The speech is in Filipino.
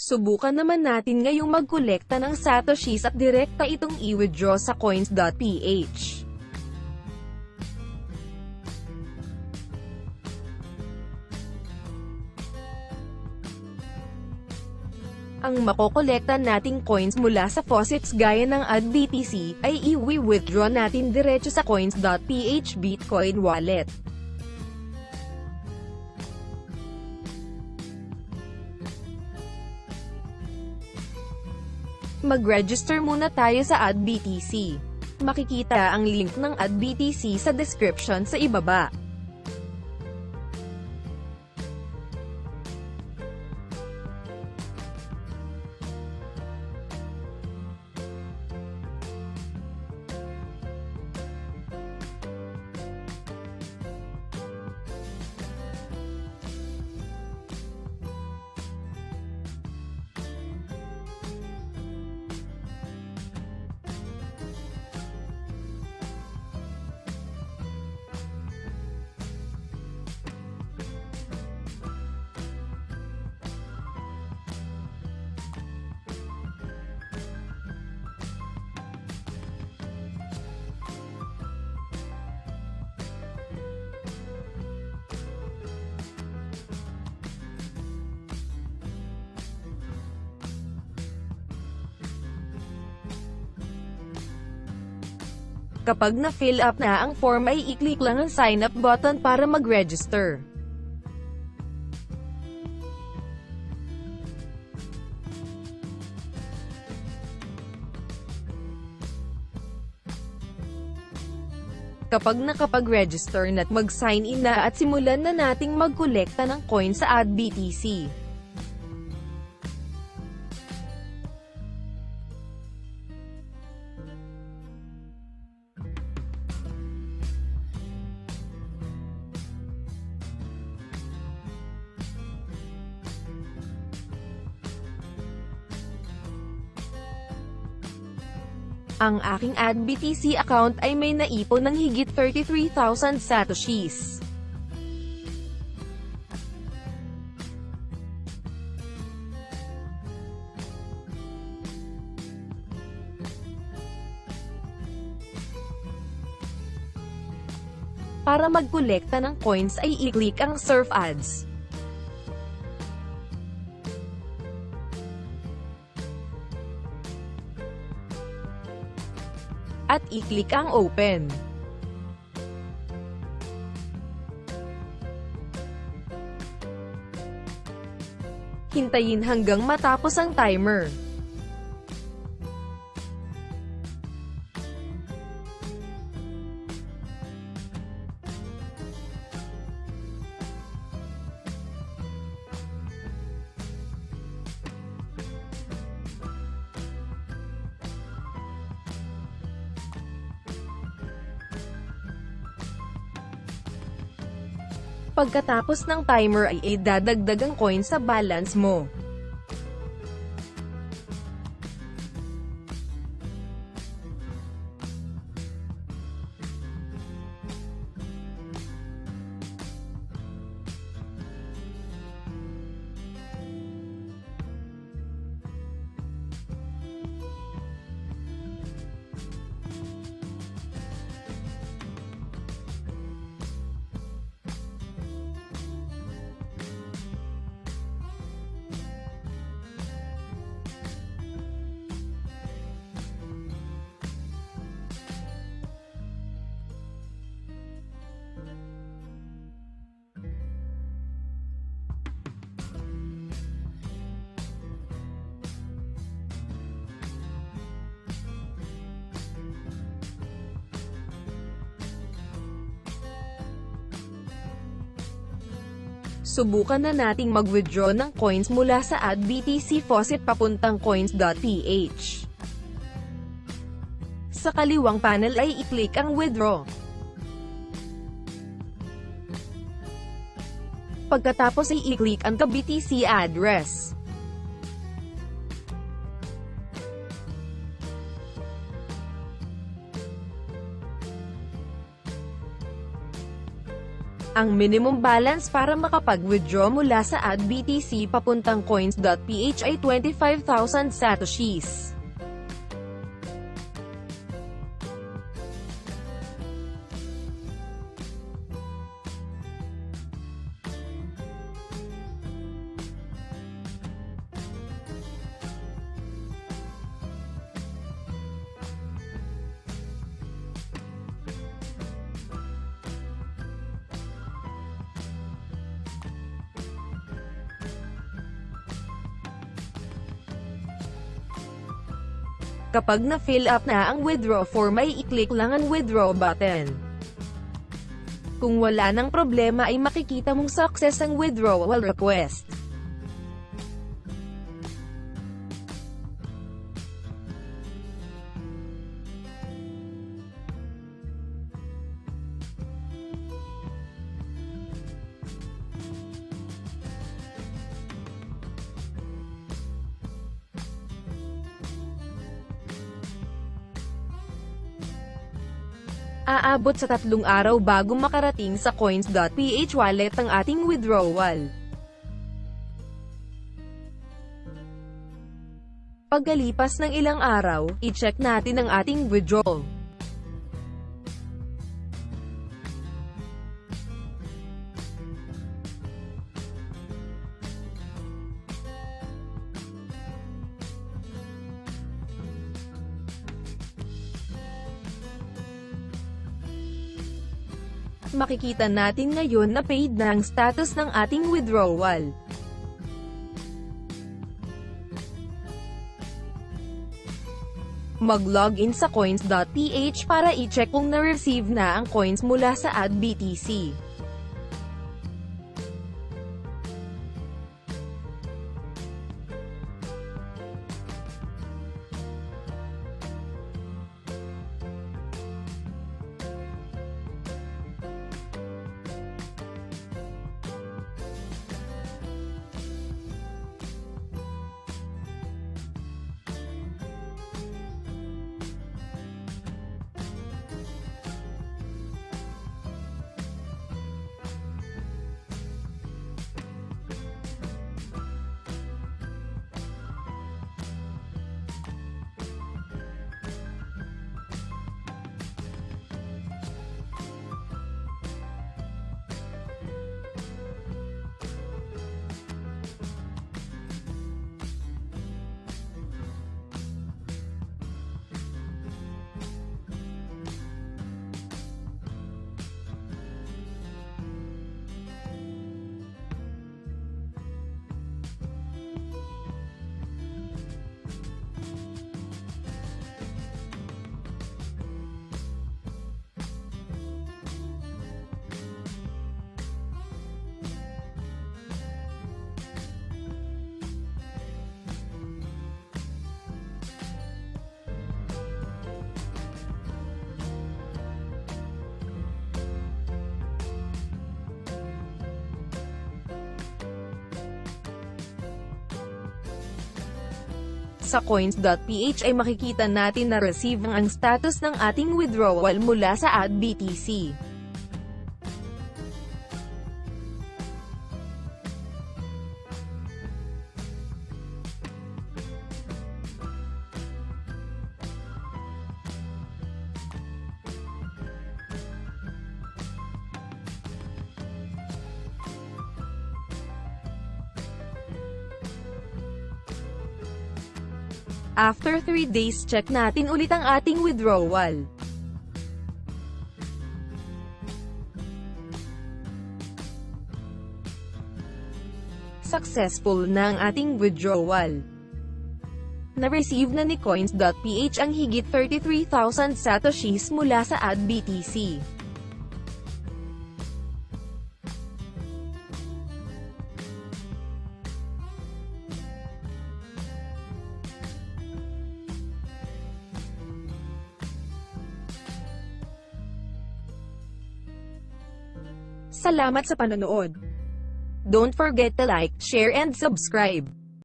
Subukan naman natin ngayong magkolekta ng satoshis at direkta itong i-withdraw sa Coins.ph. Ang makokolekta nating coins mula sa faucets gaya ng ADBTC, ay i-withdraw natin diretso sa Coins.ph Bitcoin wallet. Mag-register muna tayo sa ADBTC. Makikita ang link ng ADBTC sa description sa ibaba. Kapag na-fill up na ang form ay i-click lang ang sign up button para mag-register. Kapag nakapag-register na't mag-sign in na at simulan na nating magkolekta ng coins sa ADBTC. Ang aking ADBTC account ay may naipon ng higit 33,000 satoshis. Para magkolekta ng coins ay i-click ang Surf Ads. At i-click ang Open. Hintayin hanggang matapos ang timer. Pagkatapos ng timer ay idadagdag ang coin sa balance mo. Subukan na nating mag-withdraw ng coins mula sa ADBTC faucet papuntang Coins.ph. Sa kaliwang panel ay i-click ang Withdraw. Pagkatapos ay i-click ang BTC address. Ang minimum balance para makapag-withdraw mula sa ADBTC papuntang Coins.ph ay 25,000 satoshis. Kapag na-fill up na ang withdraw form ay i-click lang ang withdraw button. Kung wala ng problema ay makikita mong success ang withdrawal request. Aabot sa 3 araw bago makarating sa Coins.ph wallet ang ating withdrawal. Pagkalipas ng ilang araw, i-check natin ang ating withdrawal. Makikita natin ngayon na paid na ang status ng ating withdrawal. Mag-login sa Coins.ph para i-check kung na-receive na ang coins mula sa ADBTC. Sa Coins.ph ay makikita natin na receive ang status ng ating withdrawal mula sa ADBTC. After 3 days, check natin ulit ang ating withdrawal. Successful na ang ating withdrawal. Na-receive na ni Coins.ph ang higit 33,000 satoshis mula sa ADBTC. Salamat sa panonood. Don't forget to like, share and subscribe.